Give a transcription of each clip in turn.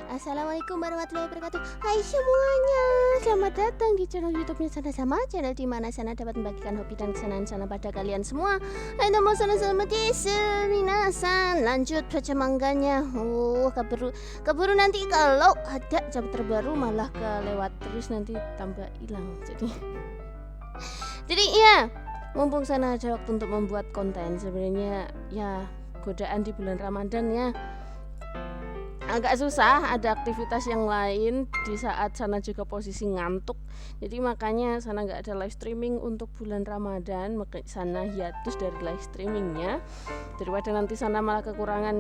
Assalamualaikum warahmatullahi wabarakatuh. Hai semuanya, selamat datang di channel YouTube-nya Sana Sama, channel di mana Sana dapat membagikan hobi dan kesenangan Sana pada kalian semua. Hai nama Sana Sama desu minasan. Lanjut baca mangganya. Keburu nanti kalau ada chapter terbaru malah kelewat terus, nanti tambah hilang. Jadi ya, mumpung Sana ada waktu untuk membuat konten, sebenarnya ya godaan di bulan Ramadan ya agak susah, ada aktivitas yang lain di saat Sana juga posisi ngantuk. Jadi makanya Sana nggak ada live streaming untuk bulan Ramadan, makanya Sana hiatus dari live streamingnya daripada nanti Sana malah kekurangan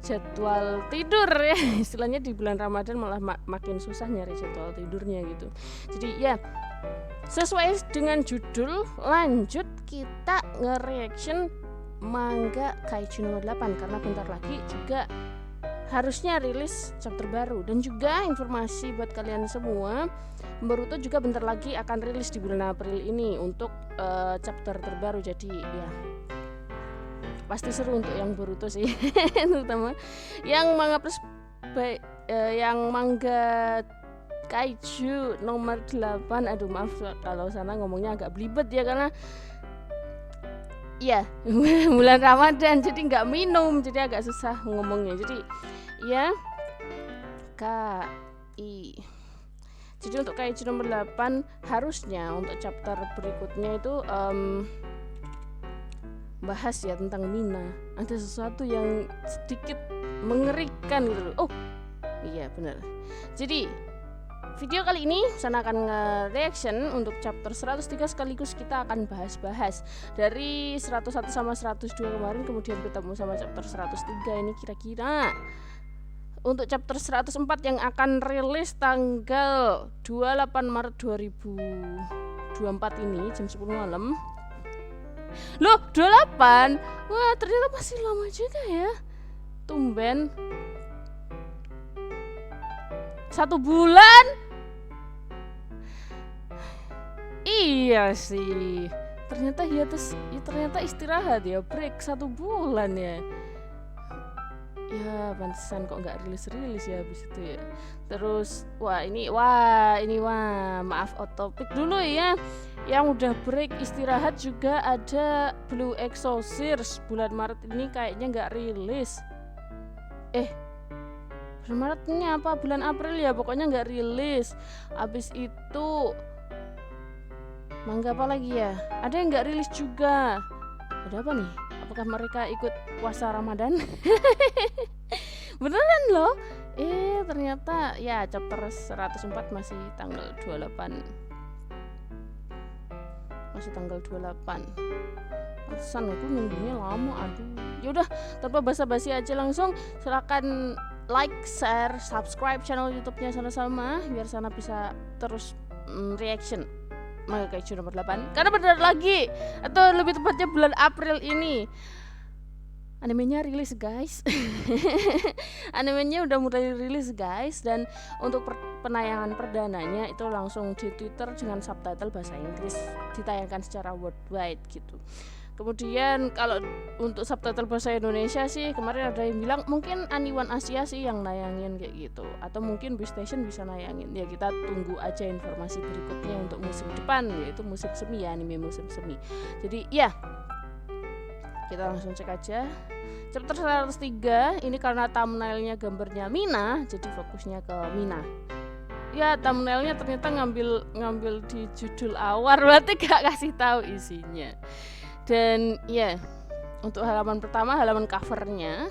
jadwal tidur ya. Istilahnya di bulan Ramadan malah makin susah nyari jadwal tidurnya gitu. Jadi ya, sesuai dengan judul, lanjut kita nge-reaction manga Kaiju nomor 8 karena bentar lagi juga harusnya rilis chapter baru. Dan juga informasi buat kalian semua, Boruto juga bentar lagi akan rilis di bulan April ini untuk chapter terbaru. Jadi ya pasti seru untuk yang Boruto sih terutama yang manga Kaiju nomor 8. Aduh maaf kalau Sana ngomongnya agak belibet ya, karena ya bulan Ramadan jadi nggak minum, jadi agak susah ngomongnya. Jadi ya jadi untuk Kaiju nomor 8 harusnya untuk chapter berikutnya itu bahas ya tentang Mina. Ada sesuatu yang sedikit mengerikan gitu loh. Oh iya benar. Jadi video kali ini Sana akan nge-reaction untuk chapter 103, sekaligus kita akan bahas-bahas dari 101 sama 102 kemarin, kemudian ketemu sama chapter 103 ini kira-kira. Untuk chapter 104 yang akan rilis tanggal 28 Maret 2024 ini jam 10 malam. Loh 28? Wah ternyata masih lama juga ya. Tumben 1 bulan. Iya sih, ternyata hiatus ya, ternyata istirahat ya, break 1 bulan ya. Ya pantesan kok nggak rilis ya habis itu ya. Terus maaf out topic dulu ya. Yang udah break istirahat juga ada Blue Exorcist, bulan Maret ini kayaknya nggak rilis. Bulan Maretnya apa? Bulan April ya, pokoknya nggak rilis. Abis itu manga apa lagi ya? Ada yang nggak rilis juga. Ada apa nih? Apakah mereka ikut puasa Ramadan? Beneran loh. Ternyata ya chapter 104 masih tanggal 28. Masih tanggal 28. Pantesan aku nunggunya lama, aduh. Yaudah, tanpa basa-basi aja langsung silakan like, share, subscribe channel YouTube-nya Sana Sama biar Sana bisa terus reaction manga Kaiju nomor 8. Karena benar lagi, atau lebih tepatnya bulan April ini animenya rilis guys. Animenya udah mulai rilis guys, dan untuk penayangan perdananya itu langsung di Twitter dengan subtitle bahasa Inggris, ditayangkan secara worldwide gitu. Kemudian kalau untuk subtitle bahasa Indonesia sih kemarin ada yang bilang mungkin Aniwan Asia sih yang nayangin kayak gitu, atau mungkin B Station bisa nayangin. Ya kita tunggu aja informasi berikutnya untuk musim depan, yaitu musim semi ya, anime musim semi. Jadi ya kita langsung cek aja chapter 103 ini. Karena thumbnailnya gambarnya Mina, jadi fokusnya ke Mina. Ya thumbnailnya ternyata ngambil di judul awal, berarti gak kasih tahu isinya. Dan ya untuk halaman pertama, halaman covernya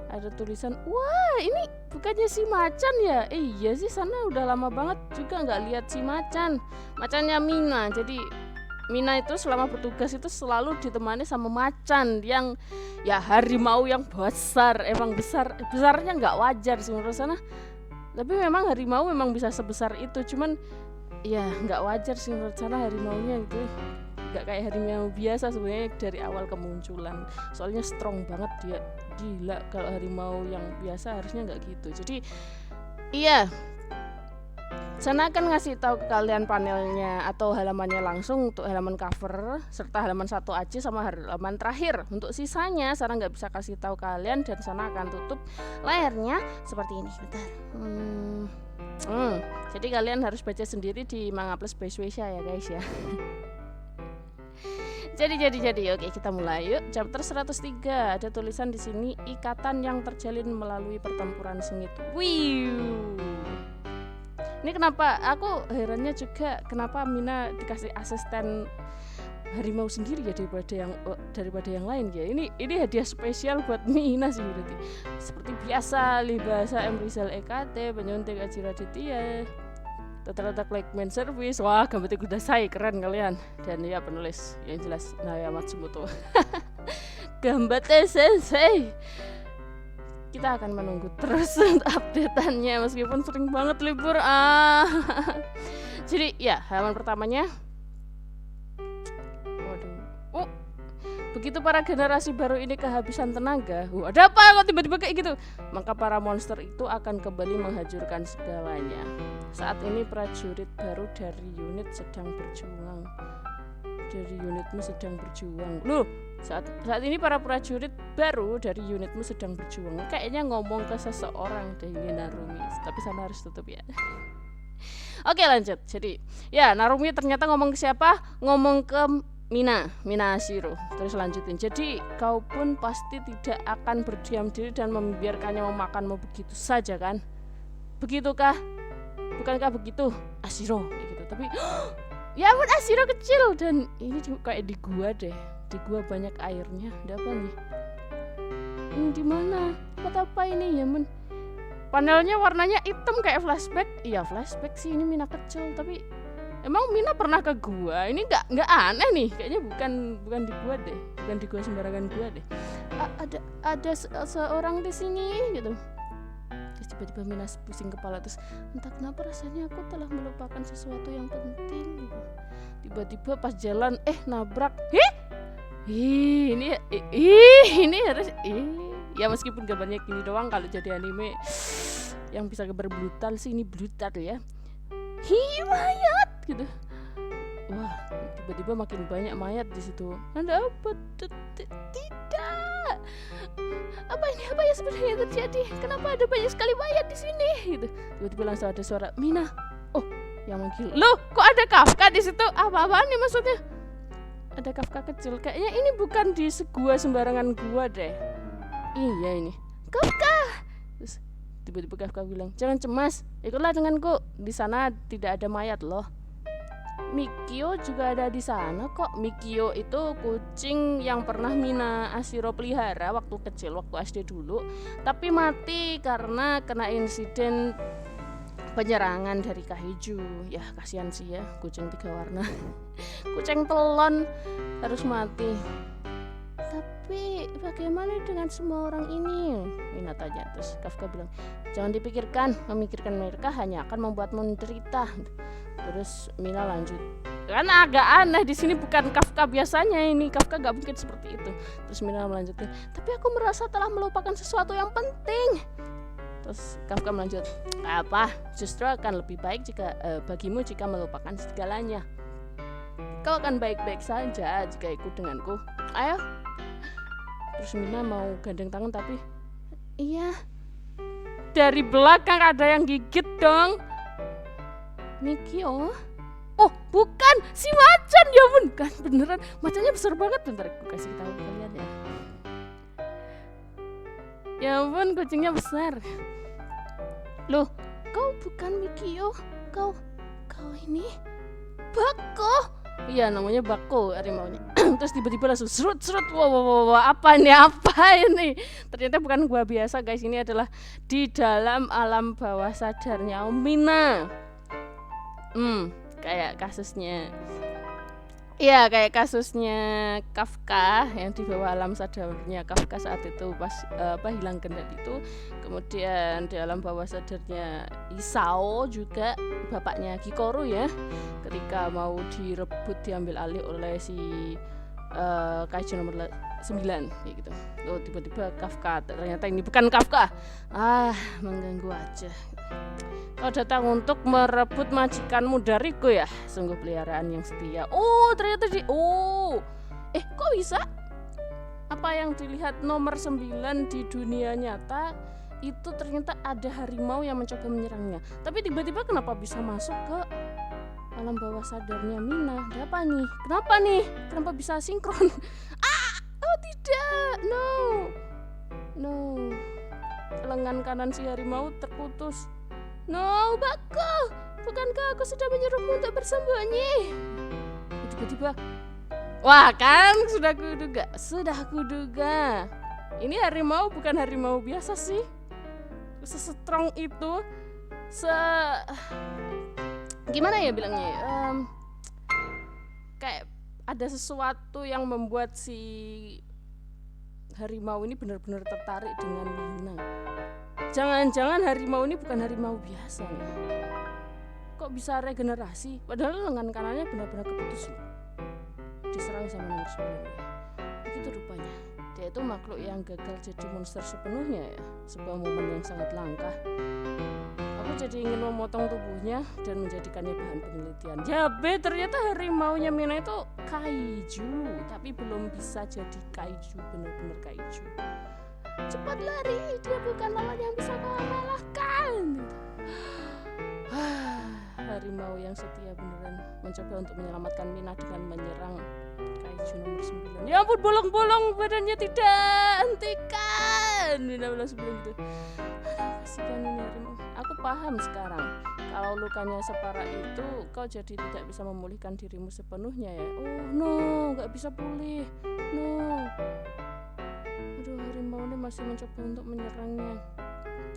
ada tulisan, wah ini bukannya si Macan ya? Iya sih, Sana udah lama banget juga nggak lihat si Macannya Mina. Jadi Mina itu selama bertugas itu selalu ditemani sama Macan yang ya harimau yang besar. Emang besarnya nggak wajar sih menurut Sana, tapi memang harimau memang bisa sebesar itu, cuman ya nggak wajar sih menurut Sana harimaunya gitu. Gak kayak harimau biasa sebenarnya dari awal kemunculan, soalnya strong banget dia, gila. Kalau harimau yang biasa harusnya nggak gitu. Jadi iya Sana akan ngasih tahu ke kalian panelnya atau halamannya langsung untuk halaman cover serta halaman 1AC sama halaman terakhir. Untuk sisanya Sana nggak bisa kasih tahu kalian dan Sana akan tutup layarnya seperti ini. Bentar. Jadi kalian harus baca sendiri di Manga Plus by Shueisha ya guys ya. Jadi oke, kita mulai yuk. Chapter 103 ada tulisan di sini, ikatan yang terjalin melalui pertempuran sengit. Ini kenapa aku herannya juga kenapa Mina dikasih asisten harimau sendiri ya daripada yang lain ya. Ini hadiah spesial buat Mina sih berarti. Seperti biasa Libasa Emrizal EKT penyuntik Ajira Ditya. Terletak like main service. Wah, gambarnya Kudasai keren kalian. Dan ya penulis yang jelas Naoya Matsumoto. Gambarnya sensei. Kita akan menunggu terus update-annya meskipun sering banget libur. Jadi ya halaman pertamanya. Waduh. Begitu para generasi baru ini kehabisan tenaga. Ada apa kok tiba-tiba kayak gitu? Maka para monster itu akan kembali menghancurkan segalanya. Saat ini prajurit baru dari unit sedang berjuang. Loh, saat ini para prajurit baru dari unitmu sedang berjuang. Kayaknya ngomong ke seseorang deh ini Narumi. Tapi Sana harus tutup ya. Oke, lanjut. Jadi, ya Narumi ternyata ngomong ke siapa? Ngomong ke Mina Ashiro. Terus lanjutin. Jadi, kau pun pasti tidak akan berdiam diri dan membiarkannya memakanmu begitu saja kan? Begitukah? Bukankah begitu, Ashiro? Gitu. Tapi ya ampun, Ashiro kecil dan ini kayak di gua deh. Di gua banyak airnya. Ada apa nih? Di mana? Apa ini ya, men? Panelnya warnanya hitam kayak flashback. Iya, flashback sih, ini Mina kecil, tapi emang Mina pernah ke gua? Ini enggak aneh nih. Kayaknya bukan di gua deh. Bukan di gua sembarangan gua deh. Ada seorang di sini gitu. Terus tiba-tiba Mina pusing kepala, terus entah kenapa rasanya aku telah melupakan sesuatu yang penting gitu. Tiba-tiba pas jalan nabrak. Ini harus ya meskipun gambarnya gini doang, kalau jadi anime yang bisa gambar brutal sih ini brutal ya. Mayat gitu. Wah, tiba-tiba makin banyak mayat di situ. Ada apa? Tidak. Apa yang sebenarnya terjadi? Kenapa ada banyak sekali mayat di sini? Gitu. Tiba-tiba langsung ada suara Mina. Oh, yang manggil. Loh, kok ada Kafka di situ? Apa-apaan nih maksudnya? Ada Kafka kecil. Kayaknya ini bukan di gua sembarangan gua deh. Iya ini. Kafka. Terus tiba-tiba Kafka bilang, "Jangan cemas. Ikutlah denganku. Di sana tidak ada mayat loh." Mikio juga ada di sana kok. Mikio itu kucing yang pernah Mina Ashiro pelihara waktu kecil, waktu SD dulu, tapi mati karena kena insiden penyerangan dari Kaiju. Ya kasihan sih ya, kucing 3 warna. Kucing telon harus mati. Tapi bagaimana dengan semua orang ini? Mina tanya. Terus Kafka bilang, "Jangan dipikirkan, memikirkan mereka hanya akan membuatmu menderita." Terus Mina lanjut, karena agak aneh di sini, bukan Kafka biasanya ini. Kafka gak mungkin seperti itu. Terus Mina melanjutkan, "Tapi aku merasa telah melupakan sesuatu yang penting." Terus Kafka melanjut, "Apa? Justru akan lebih baik bagimu jika melupakan segalanya. Kau akan baik-baik saja jika ikut denganku. Ayo." Terus Mina mau gandeng tangan, tapi iya, dari belakang ada yang gigit dong. Mikio? Oh, bukan, si macan. Ya ampun, kan beneran macannya besar banget. Bentar aku kasih tahu kalian ya. Ya ampun, kucingnya besar. Loh, kau bukan Mikio. Kau ini Bako. Iya, namanya Bako harimaunya. Terus tiba-tiba langsung serut. Wah, apa ini? Ternyata bukan gua biasa, guys. Ini adalah di dalam alam bawah sadarnya Mina. Kayak kasusnya Kafka yang di bawah alam sadarnya Kafka saat itu pas hilang kendali itu. Kemudian di alam bawah sadarnya Isao juga, bapaknya Kikoru ya, ketika mau diambil alih oleh si Kaiju nomor 9 kayak gitu. Oh, tiba-tiba Kafka, ternyata ini bukan Kafka. Mengganggu aja. Kau datang untuk merebut majikanmu dariku ya. Sungguh peliharaan yang setia. Oh ternyata kok bisa? Apa yang dilihat nomor 9 di dunia nyata itu ternyata ada harimau yang mencoba menyerangnya. Tapi tiba-tiba kenapa bisa masuk ke alam bawah sadarnya Mina? Ada apa nih? Kenapa nih? Kenapa bisa sinkron? Oh tidak, no. Lengan kanan si harimau terputus. No, Bako, bukankah aku sudah menyuruhmu untuk bersembunyi? Tiba-tiba, wah kan sudah kuduga. Ini harimau bukan harimau biasa sih. Sestrong itu, gimana ya bilangnya? Kayak ada sesuatu yang membuat si harimau ini benar-benar tertarik dengan Mina. Jangan-jangan harimau ini bukan harimau biasa nih. Kok bisa regenerasi? Padahal lengan kanannya benar-benar keputus loh. Diserang sama nomor 9. Begitu rupanya. Dia itu makhluk yang gagal jadi monster sepenuhnya ya. Sebuah momen yang sangat langka. Aku jadi ingin memotong tubuhnya dan menjadikannya bahan penelitian. Jabe, ternyata harimaunya Mina itu kaiju, tapi belum bisa jadi kaiju, benar-benar kaiju. Cepat lari, dia bukan lawan yang bisa kau kalahkan. Harimau yang setia beneran mencoba untuk menyelamatkan Mina dengan menyerang kaiju nomor 9. Ya ampun, bolong-bolong badannya, tidak, hentikan. Mina bilang sebelum itu. Kasihan ini harimau. Aku paham sekarang. Kalau lukanya separah itu, kau jadi tidak bisa memulihkan dirimu sepenuhnya ya. Oh no, gak bisa pulih. No. Aduh, harimau ini masih mencoba untuk menyerangnya.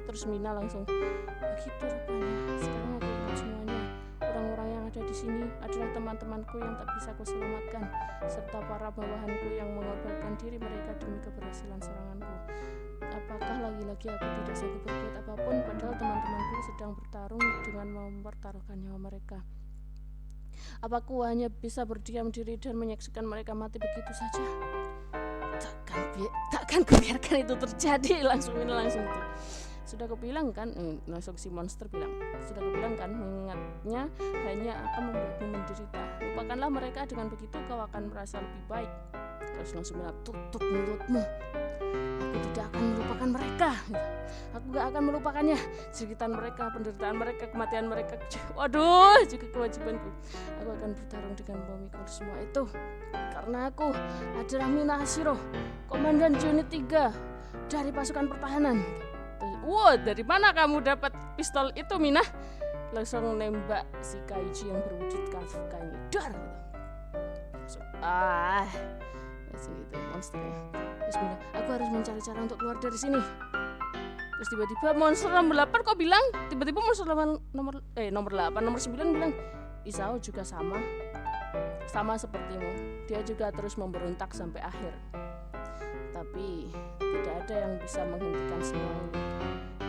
Terus Mina langsung, begitu rupanya. Sekarang aku ingat semuanya. Orang-orang yang ada di sini adalah teman-temanku yang tak bisa aku selamatkan, serta para bawahanku yang mengorbankan diri mereka demi keberhasilan seranganku. Apakah lagi-lagi aku tidak sanggup berbuat apapun, padahal teman-temanku sedang bertarung dengan mempertaruhkan nyawa mereka. Apa aku hanya bisa berdiam diri dan menyaksikan mereka mati begitu saja? Takkan kubiarkan itu terjadi. Langsung itu. Sudah kubilang kan, langsung si monster bilang, sudah kubilang kan, mengingatnya hanya akan membuatmu menderita. Lupakanlah mereka, dengan begitu kau akan merasa lebih baik. Terus langsung bilang, tutup mulutmu. Aku tidak akan melupakan mereka. Aku gak akan melupakannya. Jeritan mereka, penderitaan mereka, kematian mereka. Waduh, juga kewajibanku. Aku akan bertarung dengan memikul semua itu. Karena aku adalah Mina Hashiro, Komandan unit 3 dari pasukan pertahanan. Wow, dari mana kamu dapat pistol itu, Mina? Langsung nembak si kaiju yang berwujud Kafka ini. Dar! Langsung gitu monsternya. Terus Mina, aku harus mencari cara untuk keluar dari sini. Terus tiba-tiba monster nomor 8 kok bilang, tiba-tiba monster nomor 9 bilang, Isao juga sama sepertimu. Dia juga terus memberontak sampai akhir. Tapi tidak ada yang bisa menghentikan semua ini.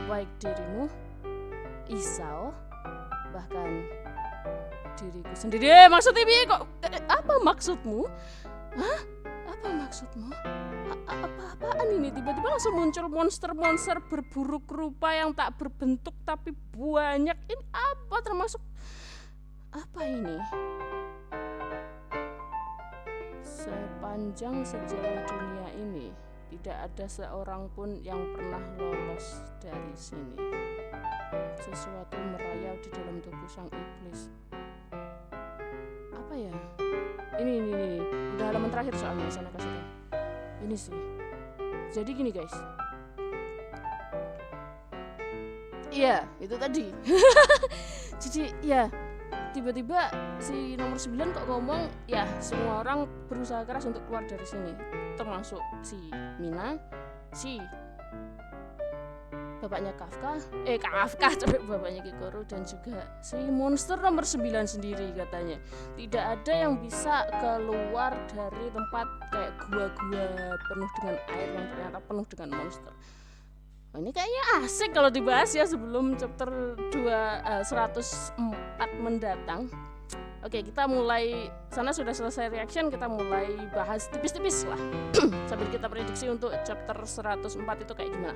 Baik dirimu, Isao, bahkan diriku sendiri. Maksudnya kok? Apa maksudmu? Hah? Apa maksudmu? Apa-apaan ini? Tiba-tiba langsung muncul monster-monster berburuk rupa yang tak berbentuk tapi banyak. Ini apa? Termasuk apa ini? Sepanjang sejarah dunia ini, tidak ada seorang pun yang pernah lolos dari sini. Sesuatu merayap di dalam tubuh sang iblis. Apa ya? Ini. Udah halaman terakhir soalnya sana kasihnya. Ini sih. Jadi gini guys. Iya, itu tadi. Jadi ya, tiba-tiba si nomor 9 kok ngomong, ya semua orang berusaha keras untuk keluar dari sini, termasuk si Mina, si bapaknya Kafka, bapaknya Kikoru, dan juga si monster nomor 9 sendiri katanya. Tidak ada yang bisa keluar dari tempat kayak gua-gua penuh dengan air yang ternyata penuh dengan monster. Ini kayaknya asik kalau dibahas ya sebelum chapter 104 mendatang. Oke, kita mulai, sana sudah selesai reaction, kita mulai bahas tipis-tipis lah sambil kita prediksi untuk chapter 104 itu kayak gimana.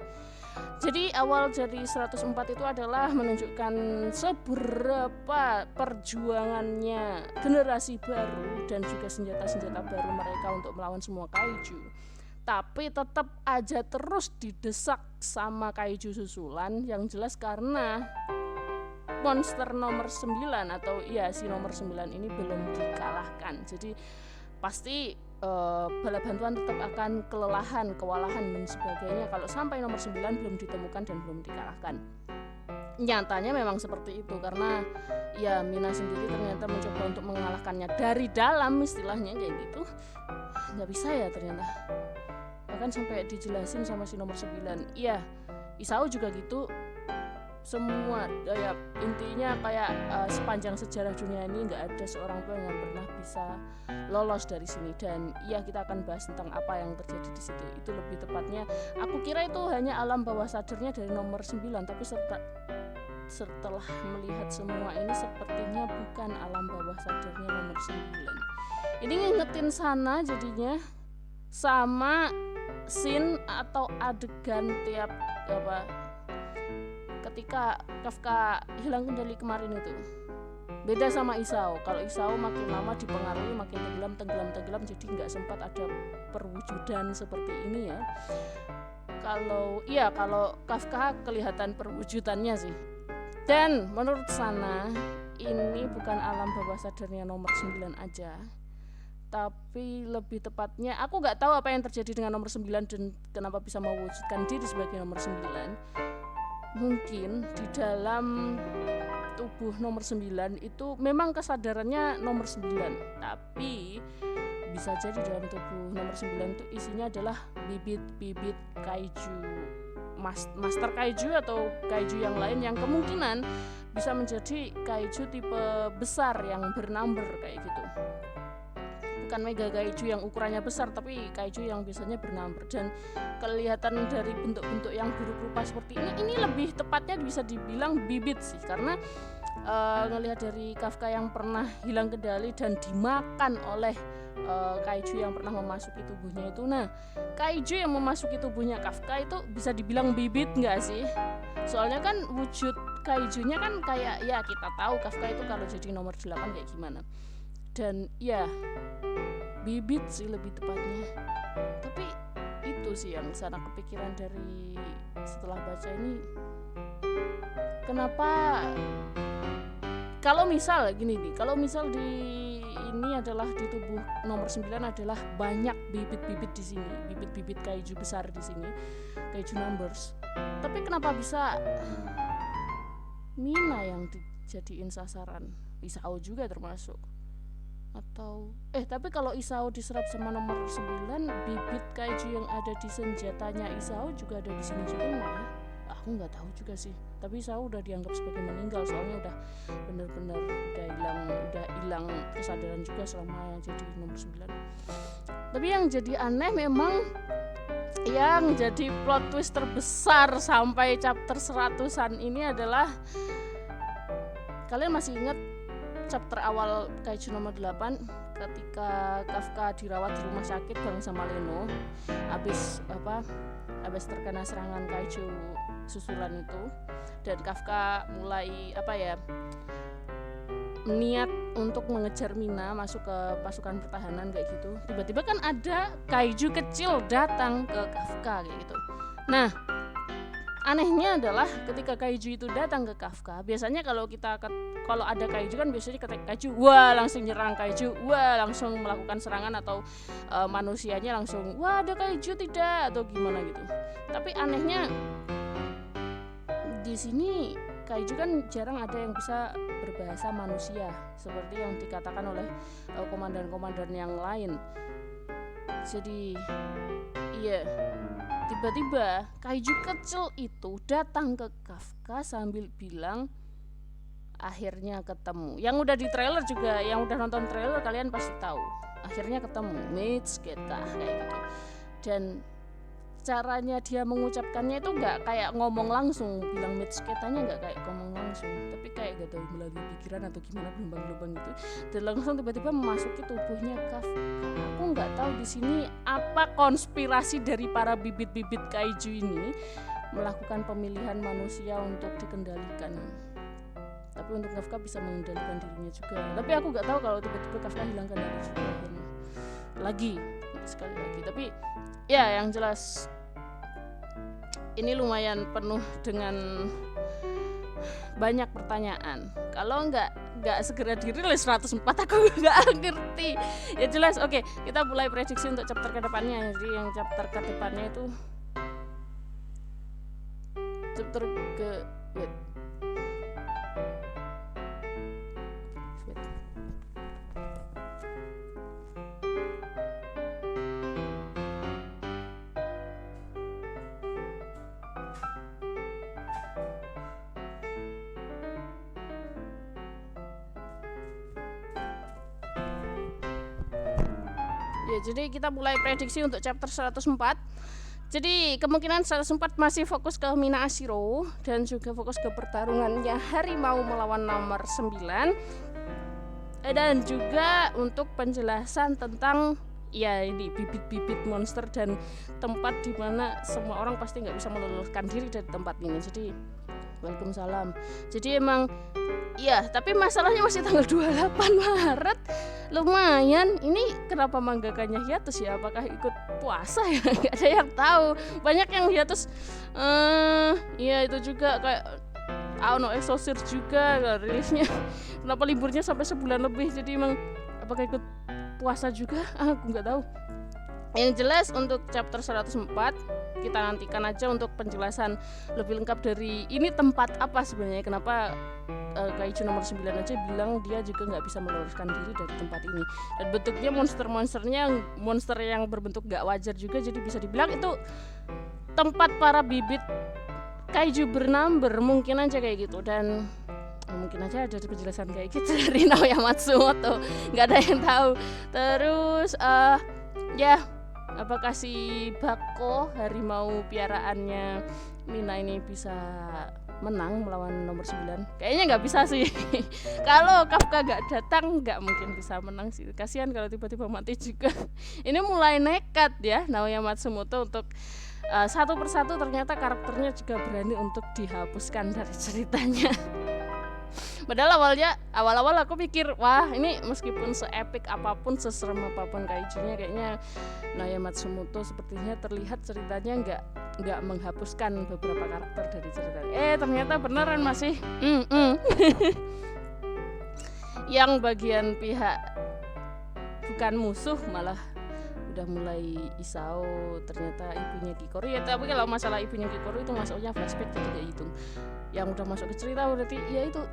Jadi awal dari 104 itu adalah menunjukkan seberapa perjuangannya generasi baru dan juga senjata-senjata baru mereka untuk melawan semua kaiju. Tapi tetap aja terus didesak sama kaiju susulan, yang jelas karena monster nomor 9 atau ya si nomor 9 ini belum dikalahkan. Jadi pasti bala bantuan tetap akan kelelahan, kewalahan dan sebagainya kalau sampai nomor 9 belum ditemukan dan belum dikalahkan. Nyatanya memang seperti itu, karena ya Mina sendiri ternyata mencoba untuk mengalahkannya dari dalam, istilahnya kayak gitu. Nggak bisa ya ternyata. Bahkan sampai dijelasin sama si nomor 9. Iya, Isao juga gitu. Semua ya intinya kayak sepanjang sejarah dunia ini nggak ada seorang pun yang pernah bisa lolos dari sini. Dan ya kita akan bahas tentang apa yang terjadi di situ. Itu lebih tepatnya aku kira itu hanya alam bawah sadarnya dari nomor 9, tapi setelah melihat semua ini sepertinya bukan alam bawah sadarnya nomor 9. Ini ngingetin sana jadinya sama scene atau adegan tiap ketika Kafka hilang kendali kemarin itu. Beda sama Isao. Kalau Isao makin lama dipengaruhi, makin tenggelam, jadi nggak sempat ada perwujudan seperti ini ya. Kalau Kafka kelihatan perwujudannya sih. Dan menurut sana ini bukan alam bawah sadarnya nomor 9 aja, tapi lebih tepatnya aku nggak tahu apa yang terjadi dengan nomor 9 dan kenapa bisa mewujudkan diri sebagai nomor 9. Mungkin di dalam tubuh nomor 9 itu memang kesadarannya nomor 9, tapi bisa jadi dalam tubuh nomor 9 itu isinya adalah bibit-bibit kaiju, master kaiju atau kaiju yang lain yang kemungkinan bisa menjadi kaiju tipe besar yang bernumber kayak gitu. Bukan mega kaiju yang ukurannya besar, tapi kaiju yang biasanya bernumber. Dan kelihatan dari bentuk-bentuk yang buruk rupa seperti ini lebih tepatnya bisa dibilang bibit sih, karena ngelihat dari Kafka yang pernah hilang kendali dan dimakan oleh kaiju yang pernah memasuki tubuhnya itu. Nah, kaiju yang memasuki tubuhnya Kafka itu bisa dibilang bibit nggak sih? Soalnya kan wujud kaijunya kan kayak, ya kita tahu Kafka itu kalau jadi nomor 8 kayak gimana. Dan ya bibit sih lebih tepatnya. Tapi itu sih yang sana kepikiran dari setelah baca ini. Kenapa kalau misal gini nih, kalau misal di ini adalah di tubuh nomor 9 adalah banyak bibit-bibit di sini, bibit-bibit kaiju besar di sini, kaiju numbers. Tapi kenapa bisa Mina yang dijadiin sasaran? Isao juga termasuk. Atau tapi kalau Isao diserap sama nomor 9, bibit kaiju yang ada di senjatanya Isao juga ada di sini juga nggak ya? Aku nggak tahu juga sih. Tapi Isao udah dianggap sebagai meninggal, soalnya udah bener-bener udah hilang kesadaran juga selama jadi nomor 9. Tapi yang jadi aneh memang yang jadi plot twist terbesar sampai chapter 100-an ini adalah, kalian masih ingat chapter awal kaiju nomor 8 ketika Kafka dirawat di rumah sakit bareng sama Leno habis terkena serangan kaiju susulan itu, dan Kafka mulai niat untuk mengejar Mina masuk ke pasukan pertahanan kayak gitu. Tiba-tiba kan ada kaiju kecil datang ke Kafka kayak gitu. Nah, anehnya adalah ketika kaiju itu datang ke Kafka, biasanya kalau ada kaiju kan biasanya ketika kaiju wah langsung nyerang kaiju, wah langsung melakukan serangan, atau manusianya langsung wah ada kaiju tidak atau gimana gitu. Tapi anehnya di sini kaiju kan jarang ada yang bisa berbahasa manusia seperti yang dikatakan oleh komandan-komandan yang lain. Jadi iya, tiba-tiba kaiju kecil itu datang ke Kafka sambil bilang akhirnya ketemu. Yang udah di trailer juga, yang udah nonton trailer kalian pasti tahu. Akhirnya ketemu, Mitsugetka kayak gitu. Dan caranya dia mengucapkannya itu nggak kayak ngomong langsung, bilang mitsketanya nggak kayak ngomong langsung, tapi kayak gak tahu melalui pikiran atau gimana, gelombang-gelombang gitu, dan langsung tiba-tiba memasuki tubuhnya Kafka. Aku nggak tahu di sini apa konspirasi dari para bibit-bibit kaiju ini melakukan pemilihan manusia untuk dikendalikan. Tapi untuk Kafka bisa mengendalikan dirinya juga. Tapi aku nggak tahu kalau tiba-tiba Kafka hilang kendali juga lagi sekali lagi. Tapi ya yang jelas ini lumayan penuh dengan banyak pertanyaan. Kalau nggak segera dirilis 104 aku nggak ngerti. Ya jelas. Oke, kita mulai prediksi untuk chapter kedepannya. Jadi yang chapter kedepannya itu chapter ke ya, jadi kita mulai prediksi untuk chapter 104. Jadi kemungkinan 104 masih fokus ke Mina Ashiro dan juga fokus ke pertarungannya harimau melawan nomor 9. Dan juga untuk penjelasan tentang ya ini bibit-bibit monster dan tempat di mana semua orang pasti nggak bisa meloloskan diri dari tempat ini. Jadi Waalaikumsalam. Jadi emang iya, tapi masalahnya masih tanggal 28 Maret. Lumayan. Ini kenapa manggakanya hiatus ya? Apakah ikut puasa ya? Gak ada yang tahu. Banyak yang hiatus. Iya itu juga kayak Aono Exorcist juga rilisnya. Kenapa liburnya sampai sebulan lebih? Jadi emang apakah ikut puasa juga? Aku nggak tahu. Yang jelas untuk chapter 104 kita nantikan aja untuk penjelasan lebih lengkap dari ini tempat apa sebenarnya, kenapa kaiju nomor 9 aja bilang dia juga nggak bisa meloloskan diri dari tempat ini, dan bentuknya monster yang berbentuk nggak wajar juga, jadi bisa dibilang itu tempat para bibit kaiju bernumber, mungkin aja kayak gitu. Dan mungkin aja ada penjelasan kayak gitu dari Naoya Matsumoto, nggak ada yang tahu. Terus ya apakah si Bako harimau piaraannya Mina ini bisa menang melawan nomor 9? Kayaknya nggak bisa sih. Kalau Kafka nggak datang nggak mungkin bisa menang sih. Kasihan kalau tiba-tiba mati juga. Ini mulai nekat ya Naoya Matsumoto untuk satu persatu ternyata karakternya juga berani untuk dihapuskan dari ceritanya. Padahal awal-awal aku pikir wah ini meskipun se-epic apapun, seserem apapun kaijunya, kayaknya Naoya Matsumoto sepertinya terlihat ceritanya nggak menghapuskan beberapa karakter dari ceritanya. Ternyata beneran masih yang bagian pihak bukan musuh malah udah mulai Isao ternyata ibunya Kikoru ya. Tapi kalau masalah ibunya Kikoru itu masuknya flashback jadi gak hitung. Yang udah masuk ke cerita berarti ya itu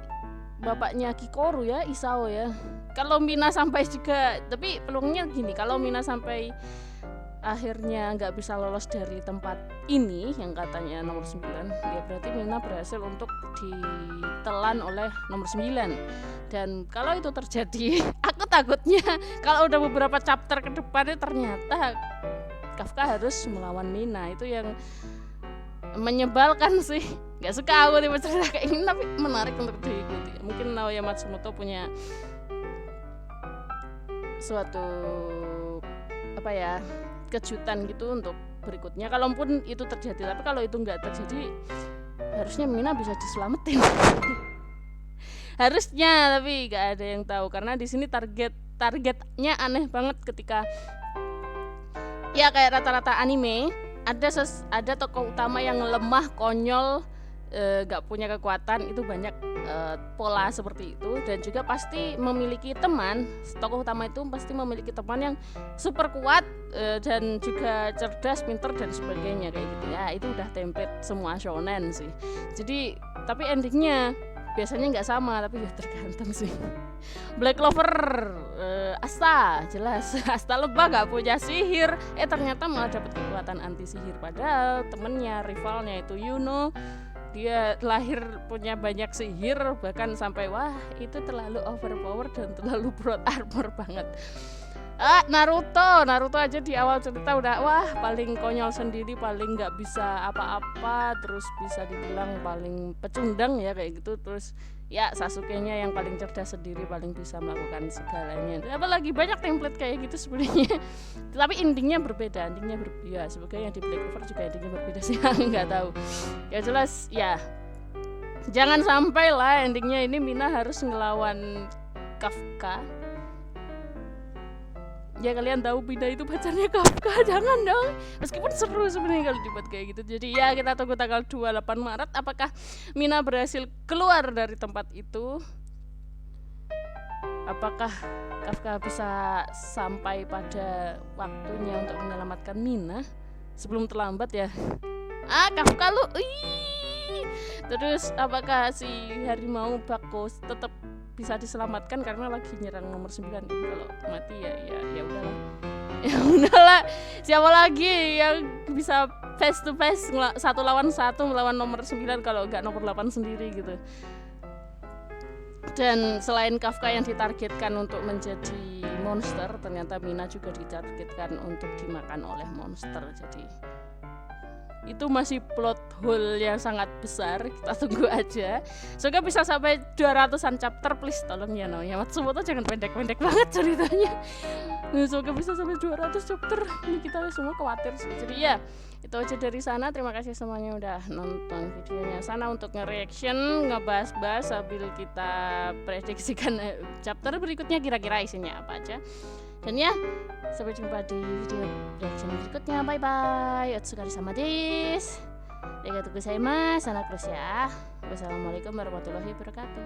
bapaknya Kikoru ya, Isao ya. Kalau Mina sampai juga, tapi peluangnya gini, kalau Mina sampai akhirnya nggak bisa lolos dari tempat ini yang katanya nomor 9, ya berarti Mina berhasil untuk ditelan oleh nomor 9. Dan kalau itu terjadi, aku takutnya kalau udah beberapa chapter ke depannya ternyata Kafka harus melawan Mina, itu yang menyebalkan sih. Gak suka aku tipe cerita kayak gini, tapi menarik untuk diikuti. Mungkin Naoya Matsumoto punya suatu kejutan gitu untuk berikutnya kalaupun itu terjadi. Tapi kalau itu nggak terjadi, harusnya Mina bisa diselamatin. Harusnya, tapi nggak ada yang tahu karena di sini targetnya aneh banget. Ketika ya kayak rata-rata anime ada tokoh utama yang lemah, konyol, gak punya kekuatan, itu banyak pola seperti itu. Dan juga pasti memiliki teman, tokoh utama itu pasti memiliki teman yang super kuat dan juga cerdas, pinter dan sebagainya kayak gitu ya. Itu udah template semua shonen sih. Jadi tapi endingnya biasanya nggak sama, tapi ya tergantung sih. Black Clover, Asta jelas Asta lebah gak punya sihir, ternyata malah dapat kekuatan anti sihir. Padahal temennya, rivalnya itu Yuno, dia lahir punya banyak sihir, bahkan sampai wah itu terlalu overpower dan terlalu broad armor banget. Naruto aja di awal cerita udah wah paling konyol sendiri, paling nggak bisa apa-apa, terus bisa dibilang paling pecundang ya kayak gitu. Terus ya Sasuke-nya yang paling cerdas sendiri, paling bisa melakukan segalanya. Apalagi banyak template kayak gitu sebenarnya. Tapi endingnya berbeda, ya sebagai yang di Black Clover juga endingnya berbeda sih. Nggak tahu. Ya jelas ya. Jangan sampai lah endingnya ini Mina harus ngelawan Kafka. Ya kalian tahu Mina itu pacarnya Kafka, jangan dong. Meskipun seru sebenarnya kalau dibuat kayak gitu. Jadi ya kita tunggu tanggal 28 Maret apakah Mina berhasil keluar dari tempat itu. Apakah Kafka bisa sampai pada waktunya untuk menyelamatkan Mina sebelum terlambat ya. Kafka lu. Terus apakah si harimau Bako tetap bisa diselamatkan karena lagi nyerang nomor 9. Kalau mati ya udahlah. Siapa lagi yang bisa face to face 1 lawan 1 melawan nomor 9 kalau enggak nomor 8 sendiri gitu. Dan selain Kafka yang ditargetkan untuk menjadi monster, ternyata Mina juga ditargetkan untuk dimakan oleh monster. Jadi itu masih plot hole yang sangat besar, kita tunggu aja. Semoga bisa sampai 200-an chapter, please tolong ya Matsumoto jangan pendek-pendek banget ceritanya. Semoga bisa sampai 200 chapter, ini kita semua khawatir sih. Jadi ya itu aja dari sana. Terima kasih semuanya udah nonton videonya sana untuk nge-reaction, ngebahas-bahas sambil kita prediksikan chapter berikutnya kira-kira isinya apa aja. Dan ya, sampai jumpa di video reaction berikutnya. Bye bye. Otsukare sama desu. Arigatou gozaimasu. Anak terus ya. Wassalamualaikum warahmatullahi wabarakatuh.